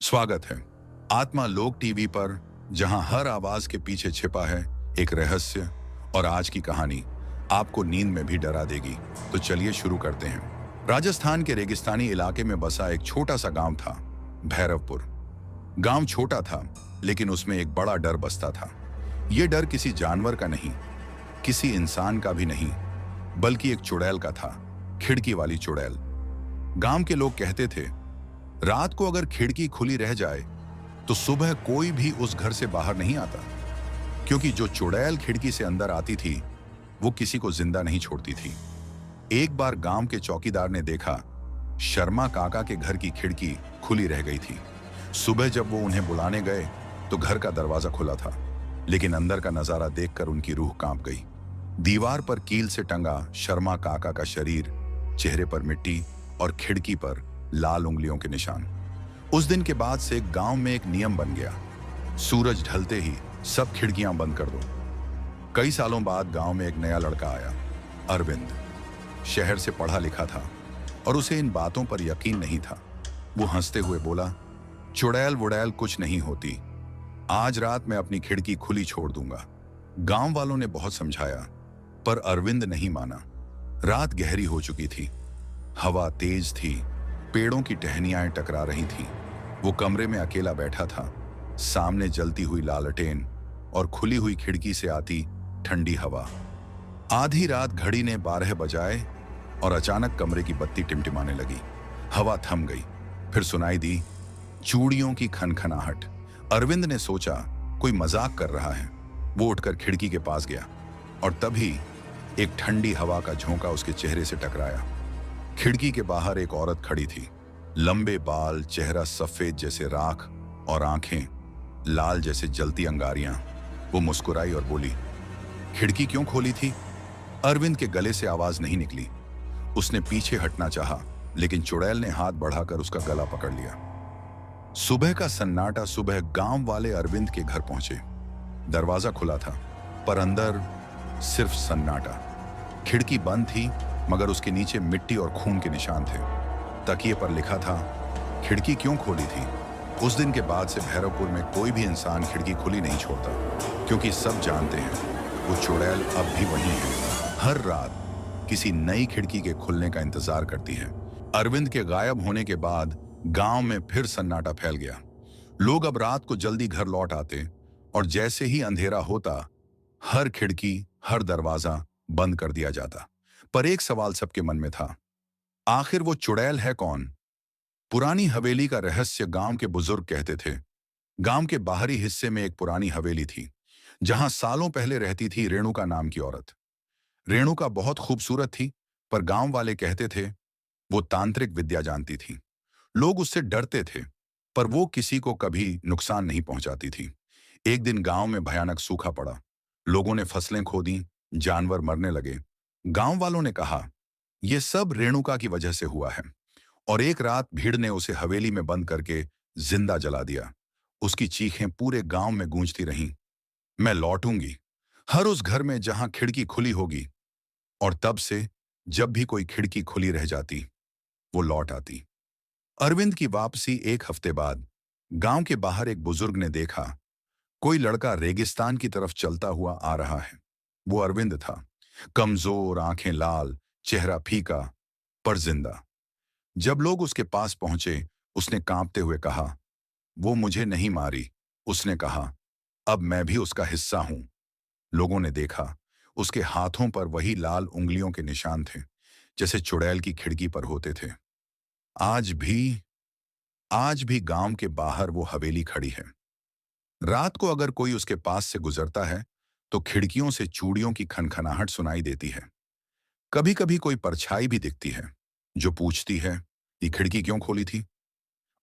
स्वागत है आत्मा लोक टीवी पर, जहां हर आवाज के पीछे छिपा है एक रहस्य। और आज की कहानी आपको नींद में भी डरा देगी। तो चलिए शुरू करते हैं। राजस्थान के रेगिस्तानी इलाके में बसा एक छोटा सा गांव था, भैरवपुर। गांव छोटा था, लेकिन उसमें एक बड़ा डर बसता था। यह डर किसी जानवर का नहीं, किसी इंसान का भी नहीं, बल्कि एक चुड़ैल का था, खिड़की वाली चुड़ैल। गांव के लोग कहते थे, रात को अगर खिड़की खुली रह जाए तो सुबह कोई भी उस घर से बाहर नहीं आता, क्योंकि जो चुड़ैल खिड़की से अंदर आती थी वो किसी को जिंदा नहीं छोड़ती थी। एक बार गांव के चौकीदार ने देखा, शर्मा काका के घर की खिड़की खुली रह गई थी। सुबह जब वो उन्हें बुलाने गए तो घर का दरवाजा खुला था, लेकिन अंदर का नजारा देखकर उनकी रूह कांप गई। दीवार पर कील से टंगा शर्मा काका का शरीर, चेहरे पर मिट्टी और खिड़की पर लाल उंगलियों के निशान। उस दिन के बाद से गांव में एक नियम बन गया, सूरज ढलते ही सब खिड़कियां बंद कर दो। कई सालों बाद गांव में एक नया लड़का आया, अरविंद। शहर से पढ़ा लिखा था और उसे इन बातों पर यकीन नहीं था। वो हंसते हुए बोला, चुड़ैल वुड़ैल कुछ नहीं होती, आज रात मैं अपनी खिड़की खुली छोड़ दूंगा। गांव वालों ने बहुत समझाया, पर अरविंद नहीं माना। रात गहरी हो चुकी थी, हवा तेज थी, पेड़ों की टहनियां टकरा रही थीं। वो कमरे में अकेला बैठा था, सामने जलती हुई लालटेन और खुली हुई खिड़की से आती ठंडी हवा। आधी रात घड़ी ने 12 बजाए और अचानक कमरे की बत्ती टिमटिमाने लगी। हवा थम गई, फिर सुनाई दी चूड़ियों की खनखनाहट। अरविंद ने सोचा कोई मजाक कर रहा है। वो उठकर खिड़की के पास गया और तभी एक ठंडी हवा का झोंका उसके चेहरे से टकराया। खिड़की के बाहर एक औरत खड़ी थी, लंबे बाल, चेहरा सफेद जैसे राख और आंखें लाल जैसे जलती अंगारियां। वो मुस्कुराई और बोली, खिड़की क्यों खोली थी? अरविंद के गले से आवाज नहीं निकली। उसने पीछे हटना चाहा, लेकिन चुड़ैल ने हाथ बढ़ाकर उसका गला पकड़ लिया। सुबह का सन्नाटा। सुबह गांव वाले अरविंद के घर पहुंचे। दरवाजा खुला था, पर अंदर सिर्फ सन्नाटा। खिड़की बंद थी, मगर उसके नीचे मिट्टी और खून के निशान थे। तकिए पर लिखा था, खिड़की क्यों खोली थी? उस दिन के बाद से भैरवपुर में कोई भी इंसान खिड़की खुली नहीं छोड़ता, क्योंकि सब जानते हैं वो चुड़ैल अब भी वही है, हर रात किसी नई खिड़की के खुलने का इंतजार करती है। अरविंद के गायब होने के बाद गांव में फिर सन्नाटा फैल गया। लोग अब रात को जल्दी घर लौट आते और जैसे ही अंधेरा होता, हर खिड़की, हर दरवाजा बंद कर दिया जाता। पर एक सवाल सबके मन में था, आखिर वो चुड़ैल है कौन? पुरानी हवेली का रहस्य। गांव के बुजुर्ग कहते थे, गांव के बाहरी हिस्से में एक पुरानी हवेली थी, जहां सालों पहले रहती थी रेणुका नाम की औरत। रेणुका बहुत खूबसूरत थी, पर गांव वाले कहते थे वो तांत्रिक विद्या जानती थी। लोग उससे डरते थे, पर वो किसी को कभी नुकसान नहीं पहुंचाती थी। एक दिन गांव में भयानक सूखा पड़ा। लोगों ने फसलें खो दी, जानवर मरने लगे। गांव वालों ने कहा, यह सब रेणुका की वजह से हुआ है। और एक रात भीड़ ने उसे हवेली में बंद करके जिंदा जला दिया। उसकी चीखें पूरे गांव में गूंजती रहीं, मैं लौटूंगी हर उस घर में जहां खिड़की खुली होगी। और तब से जब भी कोई खिड़की खुली रह जाती, वो लौट आती। अरविंद की वापसी एक हफ्ते बाद गांव के बाहर एक बुजुर्ग ने देखा, कोई लड़का रेगिस्तान की तरफ चलता हुआ आ रहा है। वो अरविंद था, कमजोर, आंखें लाल, चेहरा फीका, पर जिंदा। जब लोग उसके पास पहुंचे, उसने कांपते हुए कहा, वो मुझे नहीं मारी। उसने कहा, अब मैं भी उसका हिस्सा हूं। लोगों ने देखा, उसके हाथों पर वही लाल उंगलियों के निशान थे, जैसे चुड़ैल की खिड़की पर होते थे। आज भी आज भी गांव के बाहर वो हवेली खड़ी है। रात को अगर कोई उसके पास से गुजरता है तो खिड़कियों से चूड़ियों की खनखनाहट सुनाई देती है। कभी कभी कोई परछाई भी दिखती है, जो पूछती है, ये खिड़की क्यों खोली थी?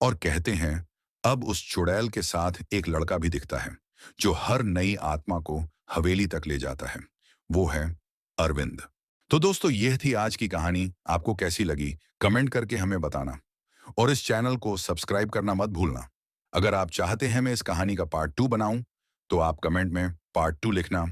और कहते हैं, अब उस चुड़ैल के साथ एक लड़का भी दिखता है, जो हर नई आत्मा को हवेली तक ले जाता है। वो है अरविंद। तो दोस्तों, यह थी आज की कहानी। आपको कैसी लगी कमेंट करके हमें बताना, और इस चैनल को सब्सक्राइब करना मत भूलना। अगर आप चाहते हैं मैं इस कहानी का पार्ट 2 बनाऊं, तो आप कमेंट में पार्ट 2 लिखना।